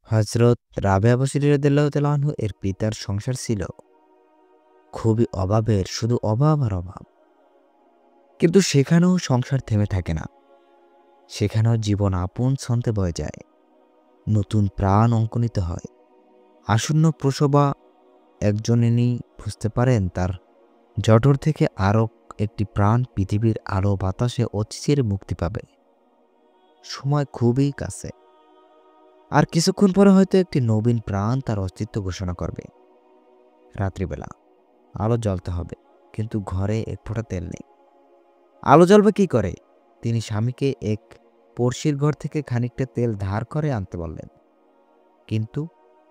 হযরত রাবেয়া বসরি রাদিয়াল্লাহু তাআলা আনহু এর পিতার সংসার ছিল খুবই অভাবের, শুধু অভাব আর অভাব। কিন্তু সেখানেও সংসার থেমে থাকে না। সেখানেও জীবন আপন ছন্দে বয়ে যায়। নতুন প্রাণ অঙ্কুরিত হয়। আসন্ন প্রসবা একজনই বুঝতে পারেন তার জঠর থেকে আরও একটি প্রাণ পৃথিবীর আলো বাতাসে অচিরে মুক্তি পাবে। সময় খুবই কাছে। আর কিছুক্ষণ পরে হয়তো একটি নবীন প্রাণ তার অস্তিত্ব ঘোষণা করবে। রাত্রিবেলা আলো জ্বলতে হবে, কিন্তু ঘরে এক ফোঁটা তেল নেই। আলো জ্বলবে কি করে? তিনি স্বামীকে এক পড়শির ঘর থেকে খানিকটা তেল ধার করে আনতে বললেন। কিন্তু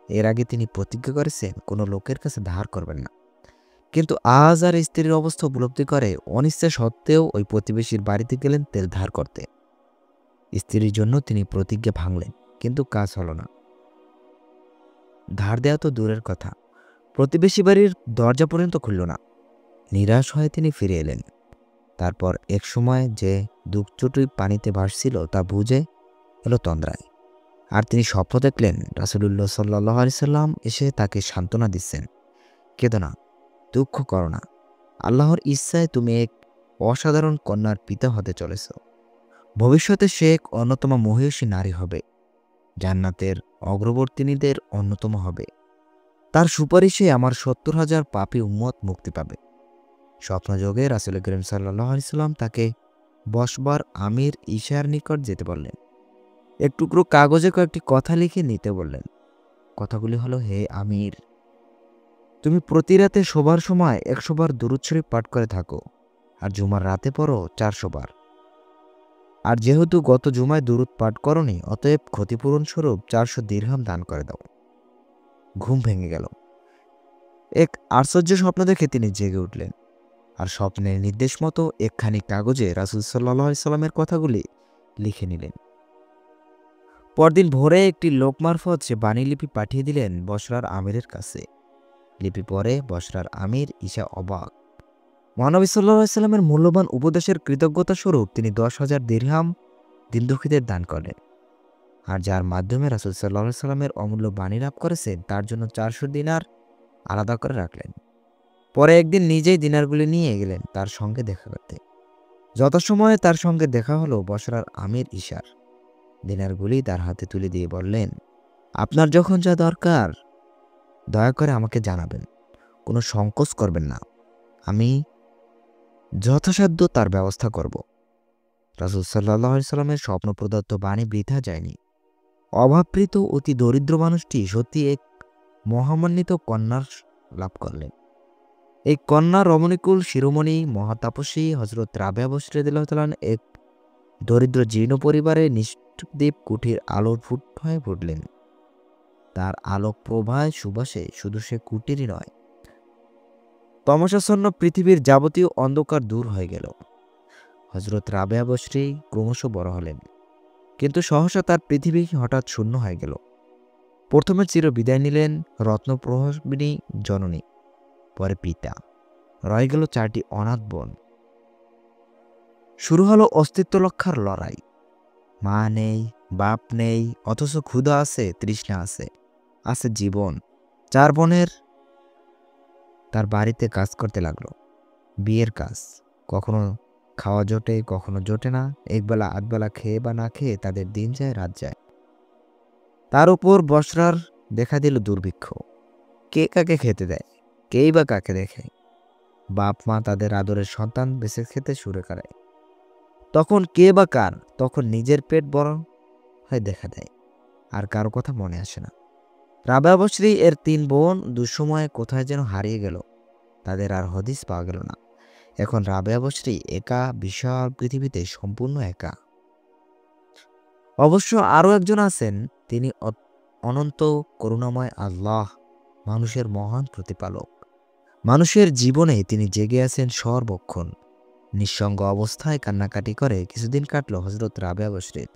এর আগে তিনি প্রতিজ্ঞা করেছেন কোনো লোকের কাছে ধার করবেন না। কিন্তু আজ আর স্ত্রীর অবস্থা উপলব্ধি করে অনিচ্ছা সত্ত্বেও ওই প্রতিবেশীর বাড়িতে গেলেন তেল ধার করতে। স্ত্রীর জন্য তিনি প্রতিজ্ঞা ভাঙলেন, কিন্তু কাজ হলো না। ধার দেওয়া তো দূরের কথা, প্রতিবেশী বাড়ির দরজা পর্যন্ত খুলল না। নিরাশ হয়ে তিনি ফিরে এলেন। তারপর এক সময় যে দুঃখচুটি পানিতে ভাসছিল তা বুঝে এলো তন্দ্রায়। আর তিনি স্বপ্ন দেখলেন রাসূলুল্লাহ সাল্লাল্লাহু আলাইহি সাল্লাম এসে তাকে সান্ত্বনা দিচ্ছেন, কেঁদো না, দুঃখ করো না। আল্লাহর ইচ্ছায় তুমি এক অসাধারণ কন্যার পিতা হতে চলেছ। ভবিষ্যতে সে এক অন্যতম মহিষী নারী হবে, জান্নাতের অগ্রবর্তিনীদের অন্যতম হবে। তার সুপারিশে আমার ৭০,০০০ পাপী উম্মত মুক্তি পাবে। স্বপ্নযোগে রাসূল করিম সাল্লাল্লাহু আলাইহি সাল্লাম তাকে বসবার আমির ঈশার নিকট যেতে বললেন। এক টুকরো কাগজে কয়েকটি কথা লিখে নিতে বললেন। কথাগুলি হলো, হে আমির, তুমি প্রতি রাতে শোবার সময় ১০০ বার দুরূদ শরীফ পাঠ করে থাকো, আর জুমার রাতে পড়ো ৪০০ বার। আর যেহেতু গত জুমায় দুরূদ পাঠ করনি, অতএব ক্ষতিপূরণ স্বরূপ ৪০০ দিরহাম দান করে দাও। ঘুম ভেঙে গেল। এক আশ্চর্য স্বপ্ন দেখে তিনি জেগে উঠলেন। আর স্বপ্নের নির্দেশ মতো একখানি কাগজে রাসূল সাল্লাল্লাহু আলাইহি সাল্লামের কথাগুলি লিখে নিলেন। পরদিন ভোরে একটি লোক মারফত সে বাণীলিপি পাঠিয়ে দিলেন বসরার আমিরের কাছে। লিপি পড়ে বসরার আমির ঈশা অবাক। মহানবী সাল্লাল্লাহু আলাইহি সাল্লামের মূল্যবান উপদেশের কৃতজ্ঞতা স্বরূপ তিনি ১০,০০০ দিরহাম দিনদুঃখীদের দান করলেন। আর যার মাধ্যমে রাসূল সাল্লাল্লাহু আলাইহি সাল্লামের অমূল্য বাণী লাভ করেছেন তার জন্য ৪০০ দিনার আলাদা করে রাখলেন। পরে একদিন নিজেই দিনারগুলি নিয়ে গেলেন তার সঙ্গে দেখা করতে। যথাসময়ে তার সঙ্গে দেখা হলো বসরার আমির ঈশার। দিনারগুলি তার হাতে তুলে দিয়ে বললেন, আপনার যখন যা দরকার দয়া করে আমাকে জানাবেন, কোনো সংকোচ করবেন না, আমি যথাসাধ্য তার ব্যবস্থা করব। রাসূল সাল্লাল্লাহু আলাইহি সাল্লামের স্বপ্ন প্রদত্ত বাণী বৃথা যায়নি। অভাবপ্রীত অতি দরিদ্র মানুষটি সত্যি এক মহামান্বিত কন্যার লাভ করলেন। এই কন্যা রমণীকুল শিরোমণি মহাতাপস্বী হযরত রাবেয়া বসরি রাদিয়াল্লাহু তাআলা এক দরিদ্র জীর্ণ পরিবারে নিষ্ঠুরদ্বীপ কুঠির আলোর ফুট হয়ে ফুটলেন। তার আলোক প্রভায় সুবাসে শুধু সে কুটিরই নয়, তমসাচ্ছন্ন পৃথিবীর যাবতীয় অন্ধকার দূর হয়ে গেল। হযরত রাবেয়া বসরি ক্রমশ বড় হলেন, কিন্তু সহসা তার পৃথিবী হঠাৎ শূন্য হয়ে গেল। প্রথমে চির বিদায় নিলেন রত্নপ্রভাবিনী জননী, পরে পিতা, রয়ে গেল ৪টি অনাথ বোন। শুরু হলো অস্তিত্ব রক্ষার লড়াই। মা নেই, বাপ নেই, অথচ ক্ষুধা আছে, তৃষ্ণা আছে, আছে জীবন। ৪ বোনের তার বাড়িতে কাজ করতে লাগলো, বিয়ের কাজ। কখনো খাওয়া জোটে, কখনো জোটে না। একবেলা আধবেলা খেয়ে বা না খেয়ে তাদের দিন যায়, রাত যায়। তার উপর বসরার দেখা দিল দুর্ভিক্ষ। কে কাকে খেতে দেয়? কেই বা কাকে দেখে? বাপ মা তাদের আদরের সন্তান বেঁচে খেতে শুরু করে। তখন কে বা কার? তখন নিজের পেট বড় হয়ে দেখা দেয়, আর কারো কথা মনে আসে না। রাবেয়া বসরি এর ৩ বোন দুঃসময়ে কোথায় যেন হারিয়ে গেল। তাদের আর হদিস পাওয়া গেল না। এখন রাবেয়া বসরি একা বিশাল পৃথিবীতে, সম্পূর্ণ একা। অবশ্য আরও একজন আছেন, তিনি অনন্ত করুণাময় আল্লাহ, মানুষের মহান প্রতিপালক। মানুষের জীবনে তিনি জেগে আছেন সর্বক্ষণ। নিঃসঙ্গ অবস্থায় কান্নাকাটি করে কিছুদিন কাটল হযরত রাবেয়া বসরির।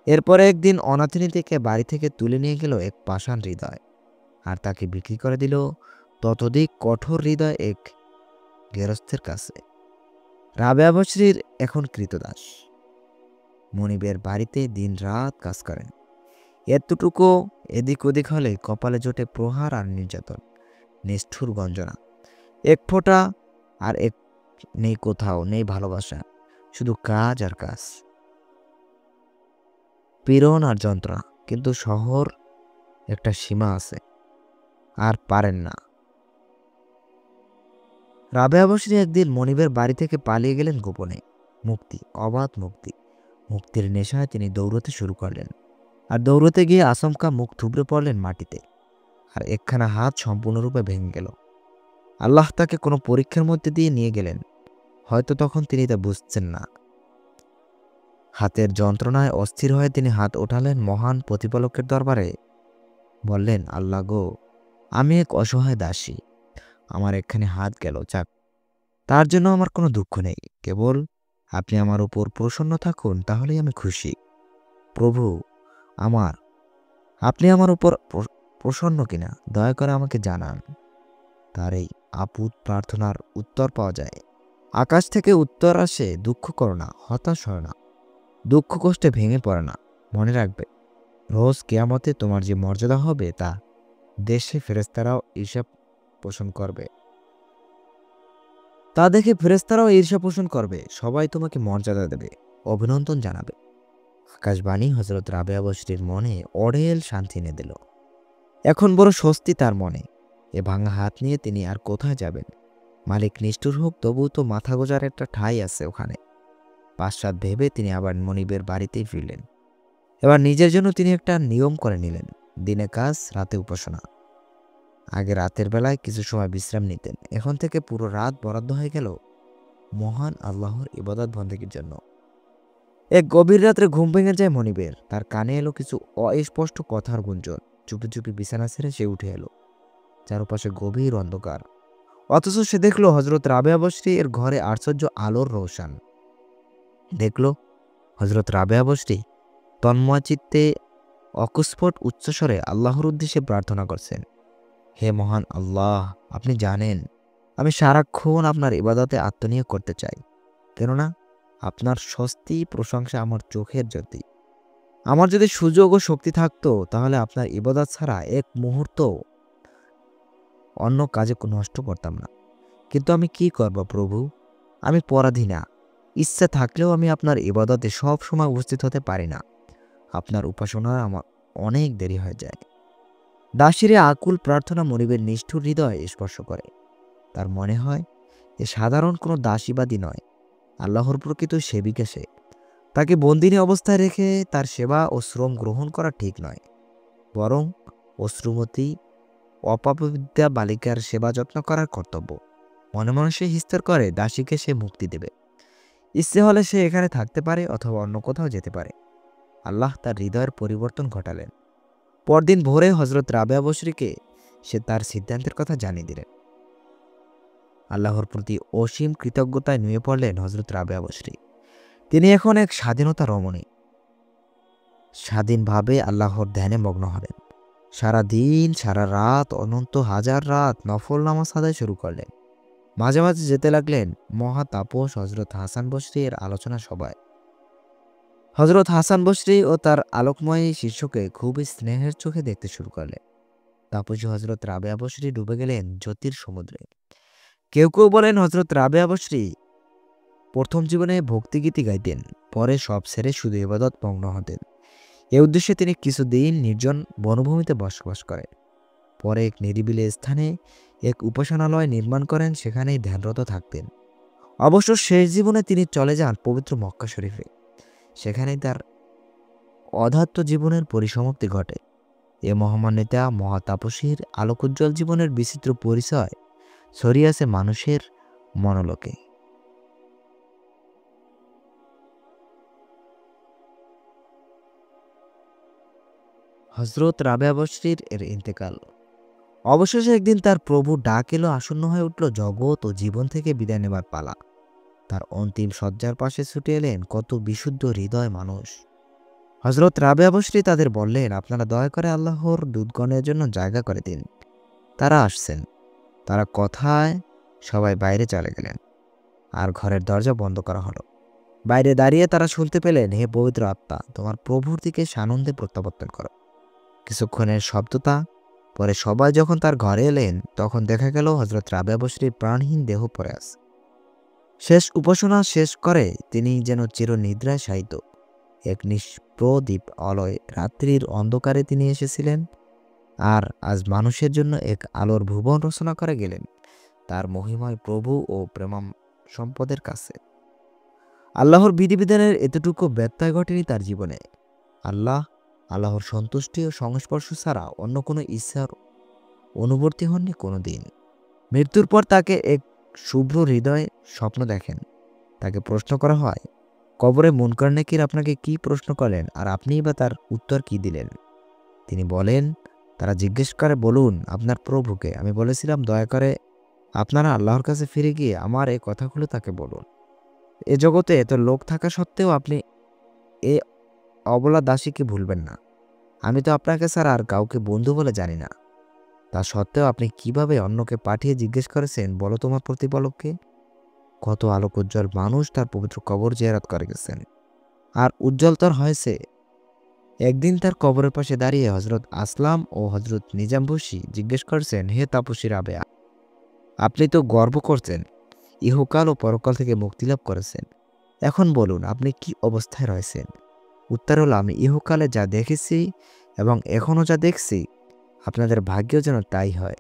এরপরে একদিন অনাথিনী থেকে বাড়ি থেকে তুলে নিয়ে গেল এক পাষাণ হৃদয়, আর তাকে বিক্রি করে দিল ততোধিক কঠোর হৃদয় এক গেরস্থের কাছে। রাবেয়া বসরির এখন কৃতদাস। মনিবের বাড়িতে দিন রাত কাজ করেন। এতটুকু এদিক ওদিক হলে কপালে জোটে প্রহার আর নির্যাতন, নিষ্ঠুর গঞ্জনা। এক ফোঁটা আর এক নেই, কোথাও নেই ভালোবাসা, শুধু কাজ আর কাজ, পীড়ন আর যন্ত্রণা। কিন্তু শহর একটা সীমা আছে, আর পারেন না। রাবেয়া বসরি একদিন মনিবের বাড়ি থেকে পালিয়ে গেলেন গোপনে। মুক্তি, অবাধ মুক্তি। মুক্তির নেশায় তিনি দৌড়তে শুরু করলেন, আর দৌড়তে গিয়ে আচমকা মুখ থুবড়ে পড়লেন মাটিতে, আর একখানা হাত সম্পূর্ণরূপে ভেঙে গেল। আল্লাহ তাকে কোনো পরীক্ষার মধ্যে দিয়ে নিয়ে গেলেন, হয়তো তখন তিনি তা বুঝছেন না। হাতের যন্ত্রণায় অস্থির হয়ে তিনি হাত ওঠালেন মহান প্রতিপালকের দরবারে। বললেন, আল্লাহ গো, আমি এক অসহায় দাসী, আমার একখানে হাত গেল যাক, তার জন্য আমার কোনো দুঃখ নেই। কেবল আপনি আমার উপর প্রসন্ন থাকুন, তাহলেই আমি খুশি। প্রভু আমার, আপনি আমার উপর প্রসন্ন কিনা দয়া করে আমাকে জানান। তার এই আপুত প্রার্থনার উত্তর পাওয়া যায়। আকাশ থেকে উত্তর আসে, দুঃখ করো না, হতাশ হয় না, দুঃখ কষ্টে ভেঙে পড়ে না। মনে রাখবে, রোজ কেয়ামতে তোমার যে মর্যাদা হবে তা দেশে ফেরেশতারাও ঈর্ষা পোষণ করবে। তা দেখে ফেরেশতারাও ঈর্ষা পোষণ করবে, সবাই তোমাকে মর্যাদা দেবে, অভিনন্দন জানাবে। আকাশবাণী হযরত রাবেয়া বসরির মনে অঢেল শান্তি এনে দিল। এখন বড় স্বস্তি তার মনে। এ ভাঙা হাত নিয়ে তিনি আর কোথায় যাবেন? মালিক নিষ্ঠুর হোক, তবু তো মাথা গোজার একটা ঠাঁই আছে ওখানে। পাশ্চাৎ ভেবে তিনি আবার মনিবের বাড়িতেই ফিরলেন। এবার নিজের জন্য তিনি একটা নিয়ম করে নিলেন, দিনে কাজ, রাতে উপাসনা। আগে রাতের বেলায় কিছু সময় বিশ্রাম নিতেন, এখন থেকে পুরো রাত বরাদ্দ হয়ে গেল মহান আল্লাহর ইবাদত বন্দেগীর জন্য। এক গভীর রাত্রে ঘুম ভেঙে যায় মনিবের। তার কানে এলো কিছু অস্পষ্ট কথার গুঞ্জন। চুপি চুপি বিছানা ছেড়ে সে উঠে এলো। চারপাশে গভীর অন্ধকার, অথচ সে দেখলো হযরত রাবেয়া বসরি এর ঘরে আশ্চর্য আলোর রোশন। দেখলো হযরত রাবেয়া বসরি তন্ময় চিত্তে অকস্ফট উচ্চস্বরে আল্লাহর উদ্দেশ্যে প্রার্থনা করছেন। হে মহান আল্লাহ, আপনি জানেন আমি সারাক্ষণ আপনার ইবাদতে আত্মনিয়োগ করতে চাই, কেননা আপনার স্বস্তি প্রশংসা আমার চোখের জ্যোতি। আমার যদি সুযোগ ও শক্তি থাকতো, তাহলে আপনার ইবাদত ছাড়া এক মুহূর্ত অন্য কাজে নষ্ট করতাম না। কিন্তু আমি কি করব প্রভু? আমি পরাধীন না। ইচ্ছা থাকলেও আমি আপনার ইবাদতে সব সময় উপস্থিত হতে পারি না। আপনার উপাসনায় আমার অনেক দেরি হয়ে যায়। দাসীরে আকুল প্রার্থনা মনিবের নিষ্ঠুর হৃদয় স্পর্শ করে। তার মনে হয় এ সাধারণ কোনো দাসীবাদী নয়, আল্লাহর প্রকৃত সেবিকা সে। তাকে বন্দিনী অবস্থায় রেখে তার সেবা ও শ্রম গ্রহণ করা ঠিক নয়, বরং অশ্রুমতী অপাপবিদ্যা বালিকার সেবা যত্ন করার কর্তব্য। মনে মনে সে স্থির করে দাসীকে সে মুক্তি দেবে। ইচ্ছে হলে সে এখানে থাকতে পারে অথবা অন্য কোথাও যেতে পারে। আল্লাহ তার হৃদয়ের পরিবর্তন ঘটালেন। পরদিন ভোরে হযরত রাবেয়া বসরিকে সে তার সিদ্ধান্তের কথা জানিয়ে দিলেন। আল্লাহর প্রতি অসীম কৃতজ্ঞতায় নুয়ে পড়লেন হযরত রাবেয়া বসরি। তিনি এখন এক স্বাধীনতা রমণী, স্বাধীনভাবে আল্লাহর ধ্যানে মগ্ন হলেন। সারা দিন সারা রাত অনন্ত হাজার রাত নফল নামাজ আদায় শুরু করলেন। মাঝে মাঝে যেতে লাগলেন মহাতাপস হযরত হাসান বসরি এর আলোচনা সভায়। হযরত হাসান বসরি ও তার আলোকময় শিষ্যকে খুবই স্নেহের চোখে দেখতে শুরু করলেন। তাপসী হযরত রাবেয়া বসরি ডুবে গেলেন জ্যোতির সমুদ্রে। কেউ কেউ বলেন হযরত রাবেয়া বসরি প্রথম জীবনে ভক্তিগীতি গাইতেন, পরে সব ছেড়ে শুধু ইবাদত মগ্ন হতেন। এ উদ্দেশ্যে তিনি কিছুদিন নির্জন বনভূমিতে বসবাস করেন। পরে এক নিরিবিলি স্থানে এক উপাসনালয় নির্মাণ করেন, সেখানেই ধ্যানরত থাকতেন। অবশ্য শেষ জীবনে তিনি চলে যান পবিত্র মক্কা শরীফে। সেখানেই তার অধ্যাত্ম জীবনের পরিসমাপ্তি ঘটে। এ মহামান্য নেতা মহাতাপসীর আলোকোজ্জ্বল জীবনের বিচিত্র পরিচয় ছড়িয়েছে মানুষের মনোলোকে। হযরত রাবেয়া বসরির এর ইন্তেকাল। অবশেষে একদিন তার প্রভু ডাক এলো, আসন্ন হয়ে উঠল জগৎ ও জীবন থেকে বিদায় নেবার পালা। তার অন্তিম শয্যার পাশে ছুটে এলেন কত বিশুদ্ধ হৃদয় মানুষ। হযরত রাবেয়া বসরি তাদের বললেন, আপনারা দয়া করে আল্লাহর দূতগণের জন্য জায়গা করে দিন, তারা আসছেন। তারা কথায় সবাই বাইরে চলে গেলেন, আর ঘরের দরজা বন্ধ করা হলো। বাইরে দাঁড়িয়ে তারা শুনতে পেলেন, হে পবিত্র আত্মা, তোমার প্রভুর দিকে সানন্দে প্রত্যাবর্তন করো। কিছুক্ষণের শব্দতা। পরে সবাই যখন তার ঘরে এলেন তখন দেখা গেল হযরত রাবেয়া বসরীর প্রাণহীন দেহ পড়ে আছে। শেষ উপাসনা শেষ করে তিনি যেন চিরনিদ্রায় শায়িত। এক নিষ্প্রদীপ আলোয় রাত্রির অন্ধকারে তিনি এসেছিলেন, আর আজ মানুষের জন্য এক আলোর ভুবন রচনা করে গেলেন তার মহিময় প্রভু ও প্রেমাম সম্পদের কাছে। আল্লাহর বিধিবিধানের এতটুকু ব্যত্যয় ঘটেনি তার জীবনে। আল্লাহর সন্তুষ্টি ও সংস্পর্শ ছাড়া অন্য কোনো ইচ্ছার অনুবর্তী হননি কোনো দিন। মৃত্যুর পর তাকে এক শুভ্র হৃদয় স্বপ্ন দেখেন। তাকে প্রশ্ন করা হয়, কবরে মুনকার নেকির আপনাকে কি প্রশ্ন করলেন আর আপনিই বা তার উত্তর কি দিলেন? তিনি বলেন, তারা জিজ্ঞেস করে, বলুন আপনার প্রভুকে। আমি বলেছিলাম, দয়া করে আপনারা আল্লাহর কাছে ফিরে গিয়ে আমার এই কথাগুলো তাকে বলুন। এ জগতে এত লোক থাকা সত্ত্বেও আপনি এ অবলা দাসীকে ভুলবেন না। আমি তো আপনাকে ছাড়া আর কাউকে বন্ধু বলে জানি না। তা সত্ত্বেও আপনি কিভাবে অন্যকে পাঠিয়ে জিজ্ঞেস করেছেন, বলো তোমার প্রতিপালককে? কত আলোক উজ্জ্বল মানুষ তার পবিত্র কবর জিয়ারত করে গেছেন, আর উজ্জ্বলতর হয়েছে। একদিন তার কবরের পাশে দাঁড়িয়ে হজরত আসলাম ও হজরত নিজাম বসি জিজ্ঞেস করছেন, হে তাপসী রাবেয়া, আপনি তো গর্ব করছেন ইহকাল ও পরকাল থেকে মুক্তিলাভ করেছেন। এখন বলুন আপনি কি অবস্থায় রয়েছেন? উত্তর হলো, আমি ইহকালে যা দেখেছি এবং এখনও যা দেখছি, আপনাদের ভাগ্যও যেন তাই হয়।